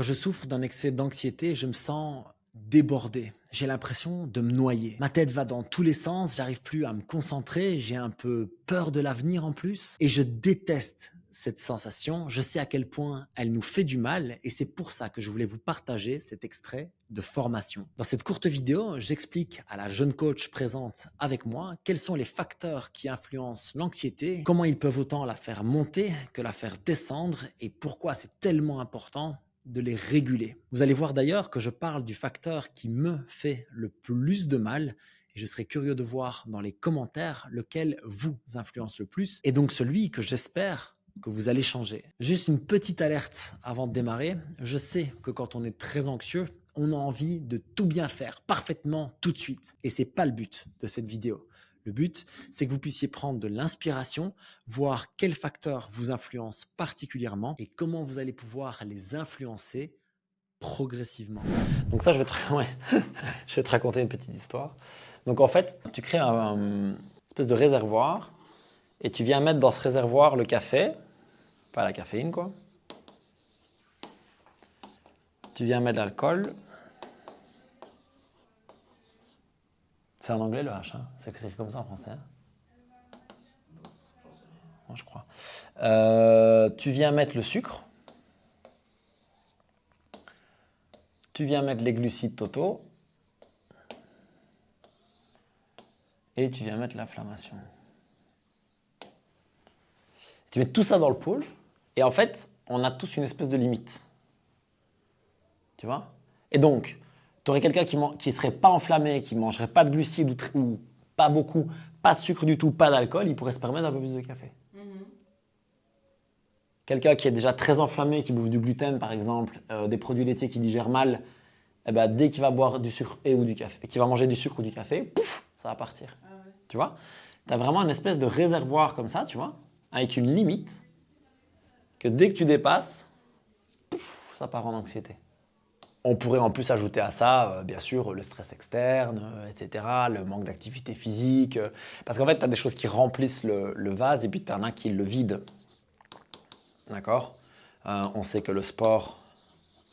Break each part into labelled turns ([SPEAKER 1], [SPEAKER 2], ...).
[SPEAKER 1] Je souffre d'un excès d'anxiété, je me sens débordé. J'ai l'impression de me noyer. Ma tête va dans tous les sens, j'arrive plus à me concentrer, j'ai un peu peur de l'avenir en plus et je déteste cette sensation. Je sais à quel point elle nous fait du mal et c'est pour ça que je voulais vous partager cet extrait de formation. Dans cette courte vidéo, j'explique à la jeune coach présente avec moi quels sont les facteurs qui influencent l'anxiété, comment ils peuvent autant la faire monter que la faire descendre et pourquoi c'est tellement important de les réguler. Vous allez voir d'ailleurs que je parle du facteur qui me fait le plus de mal et je serais curieux de voir dans les commentaires lequel vous influence le plus et donc celui que j'espère que vous allez changer. Juste une petite alerte avant de démarrer. Je sais que quand on est très anxieux, on a envie de tout bien faire parfaitement tout de suite et c'est pas le but de cette vidéo. Le but, c'est que vous puissiez prendre de l'inspiration, voir quels facteurs vous influencent particulièrement et comment vous allez pouvoir les influencer progressivement. Donc ça, ouais, je vais te raconter une petite histoire. Donc en fait, tu crées une espèce de réservoir et tu viens mettre dans ce réservoir le café, pas la caféine quoi. Tu viens mettre l'alcool. C'est en anglais le H, hein. C'est comme ça en français. Hein. Moi, je crois. Tu viens mettre le sucre. Tu viens mettre les glucides totaux. Et tu viens mettre l'inflammation. Tu mets tout ça dans le pool. Et en fait, on a tous une espèce de limite. Tu vois? Et donc, tu aurais quelqu'un qui ne serait pas enflammé, qui ne mangerait pas de glucides ou pas beaucoup, pas de sucre du tout, pas d'alcool, il pourrait se permettre un peu plus de café. Quelqu'un qui est déjà très enflammé, qui bouffe du gluten par exemple, des produits laitiers qui digèrent mal, eh ben, dès qu'il va boire du sucre ou du café, qu'il va manger du sucre ou du café, pouf, ça va partir. Ah ouais. Tu vois? Tu as vraiment une espèce de réservoir comme ça, tu vois, avec une limite que dès que tu dépasses, pouf, ça part en anxiété. On pourrait en plus ajouter à ça, bien sûr, le stress externe, etc., le manque d'activité physique. Parce qu'en fait, tu as des choses qui remplissent le vase et puis tu en as qui le vident. D'accord? On sait que le sport,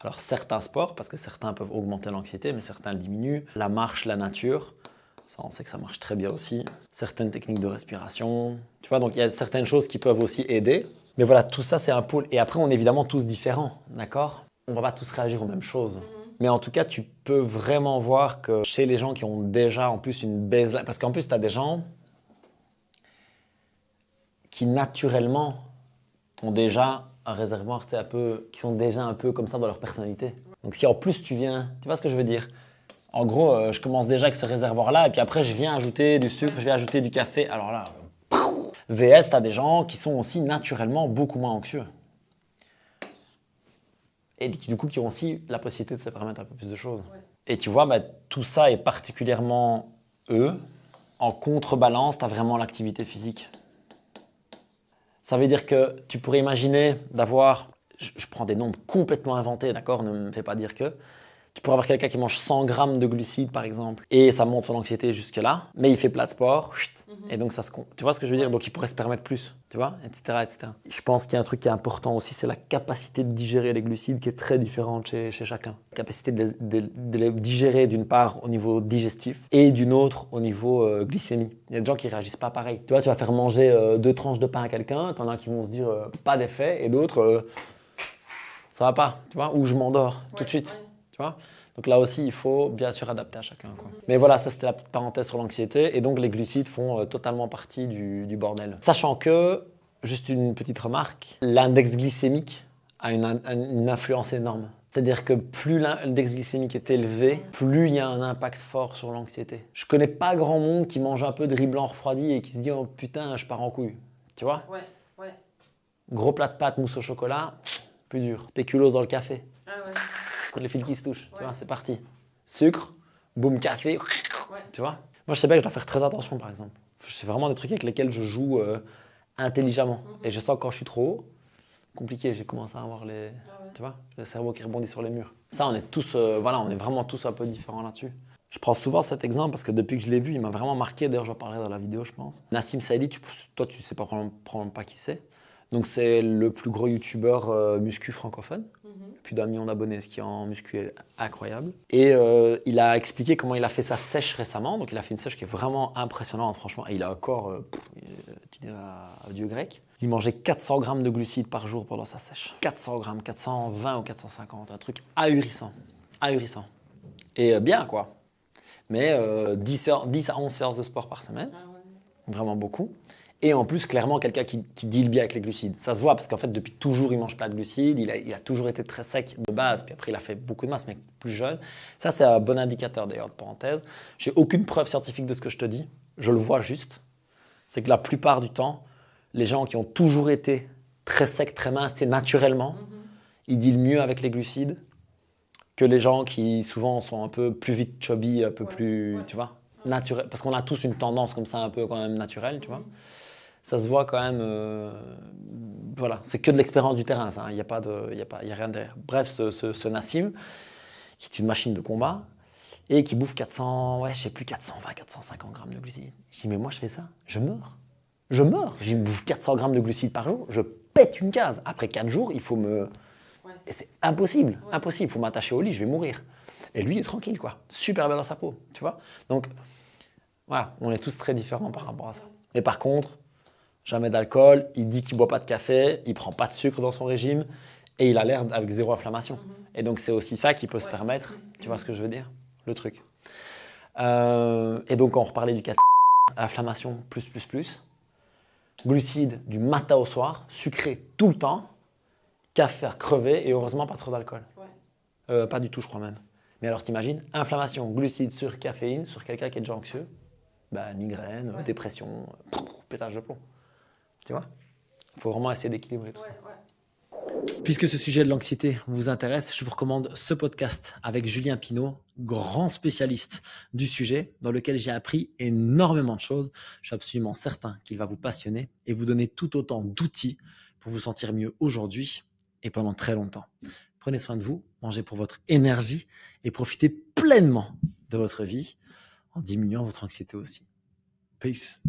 [SPEAKER 1] alors certains sports, parce que certains peuvent augmenter l'anxiété, mais certains le diminuent. La marche, la nature, ça on sait que ça marche très bien aussi. Certaines techniques de respiration, tu vois, donc il y a certaines choses qui peuvent aussi aider. Mais voilà, tout ça c'est un pôle. Et après, on est évidemment tous différents, d'accord? On ne va pas tous réagir aux mêmes choses. Mais en tout cas, tu peux vraiment voir que chez les gens qui ont déjà en plus une baseline, parce qu'en plus, tu as des gens qui naturellement ont déjà un réservoir, un peu, qui sont déjà un peu comme ça dans leur personnalité. Donc si en plus tu viens, tu vois ce que je veux dire? En gros, je commence déjà avec ce réservoir-là et puis après je viens ajouter du sucre, je viens ajouter du café. Alors là, VS, tu as des gens qui sont aussi naturellement beaucoup moins anxieux. Et du coup qui ont aussi la possibilité de se permettre un peu plus de choses. Ouais. Et tu vois, bah, tout ça est particulièrement eux. En contrebalance, tu as vraiment l'activité physique. Ça veut dire que tu pourrais imaginer d'avoir, je prends des nombres complètement inventés, d'accord, ne me fais pas dire que, tu pourrais avoir quelqu'un qui mange 100 grammes de glucides par exemple, et ça monte son anxiété jusque là, mais il fait plat de sport, et donc ça se compte. Tu vois ce que je veux dire? Donc il pourrait se permettre plus, tu vois, etc., etc. Je pense qu'il y a un truc qui est important aussi, c'est la capacité de digérer les glucides qui est très différente chez chacun. La capacité de les digérer d'une part au niveau digestif et d'une autre au niveau glycémie. Il y a des gens qui réagissent pas pareil. Tu vois, tu vas faire manger 2 tranches de pain à quelqu'un, t'en as qui vont se dire pas d'effet, et d'autres ça va pas, tu vois, ou je m'endors tout de suite. Tu vois? Donc là aussi, il faut bien sûr adapter à chacun. Quoi. Mais voilà, ça c'était la petite parenthèse sur l'anxiété. Et donc les glucides font totalement partie du bordel. Sachant que, juste une petite remarque, l'index glycémique a une influence énorme. C'est-à-dire que plus l'index glycémique est élevé, plus il y a un impact fort sur l'anxiété. Je connais pas grand monde qui mange un peu de riz blanc refroidi et qui se dit « Oh putain, je pars en couille ». Tu vois? Ouais, ouais. Gros plat de pâtes, mousse au chocolat, plus dur. Spéculoos dans le café. Ah ouais. Les fils qui se touchent, tu vois, c'est parti. Sucre, boum, café, tu vois. Moi, je sais pas que je dois faire très attention, par exemple. C'est vraiment des trucs avec lesquels je joue intelligemment. Et je sens que quand je suis trop haut, compliqué, j'ai commencé à avoir tu vois, le cerveau qui rebondit sur les murs. Ça, on est tous, voilà, on est vraiment tous un peu différents là-dessus. Je prends souvent cet exemple parce que depuis que je l'ai vu, il m'a vraiment marqué. D'ailleurs, j'en parlerai dans la vidéo, je pense. Nassim Saïdi, toi, tu sais pas, probablement pas qui c'est. Donc, c'est le plus gros youtubeur muscu francophone. Plus d'1 million d'abonnés, ce qui en muscu est incroyable. Et il a expliqué comment il a fait sa sèche récemment. Donc, il a fait une sèche qui est vraiment impressionnante, franchement. Et il a encore, à Dieu grec. Il mangeait 400 grammes de glucides par jour pendant sa sèche. 400 grammes, 420 ou 450, un truc ahurissant. Ahurissant. Et bien, quoi. Mais 10 à 11 séances de sport par semaine. Vraiment beaucoup. Et en plus, clairement, quelqu'un qui deal bien avec les glucides. Ça se voit parce qu'en fait, depuis toujours, il mange pas de glucides. Il a toujours été très sec de base. Puis après, il a fait beaucoup de masse, mais plus jeune. Ça, c'est un bon indicateur d'ailleurs, de parenthèse. J'ai aucune preuve scientifique de ce que je te dis. Je le vois juste. C'est que la plupart du temps, les gens qui ont toujours été très secs, très minces, naturellement, ils dealent mieux avec les glucides que les gens qui souvent sont un peu plus vite chubby, un peu plus, tu vois, naturel. Parce qu'on a tous une tendance comme ça, un peu quand même naturelle, tu vois. Ça se voit quand même, voilà, c'est que de l'expérience du terrain, ça. Il n'y a rien derrière. Bref, ce Nassim, qui est une machine de combat et qui bouffe 400, je sais plus, 420, 450 grammes de glucides. Je dis, mais moi, je fais ça, je meurs. Je meurs. Je bouffe 400 grammes de glucides par jour, je pète une case. Après 4 jours, il faut me... Et c'est impossible, impossible. Il faut m'attacher au lit, je vais mourir. Et lui, il est tranquille, quoi. Super bien dans sa peau, tu vois. Donc, voilà, on est tous très différents par rapport à ça. Mais par contre, jamais d'alcool, il dit qu'il ne boit pas de café, il ne prend pas de sucre dans son régime et il a l'air avec zéro inflammation. Et donc, c'est aussi ça qui peut se permettre, tu vois ce que je veux dire, le truc. Et donc, on reparlait du cas inflammation plus. Glucides du matin au soir, sucré tout le temps, café à crever et heureusement pas trop d'alcool. Pas du tout, je crois même. Mais alors, t'imagines, inflammation, glucides sur caféine, sur quelqu'un qui est déjà anxieux, migraine, dépression, pétage de plomb. Tu vois, il faut vraiment essayer d'équilibrer tout ça. Puisque ce sujet de l'anxiété vous intéresse, je vous recommande ce podcast avec Julien Pinault, grand spécialiste du sujet, dans lequel j'ai appris énormément de choses. Je suis absolument certain qu'il va vous passionner et vous donner tout autant d'outils pour vous sentir mieux aujourd'hui et pendant très longtemps. Prenez soin de vous, mangez pour votre énergie et profitez pleinement de votre vie en diminuant votre anxiété aussi. Peace.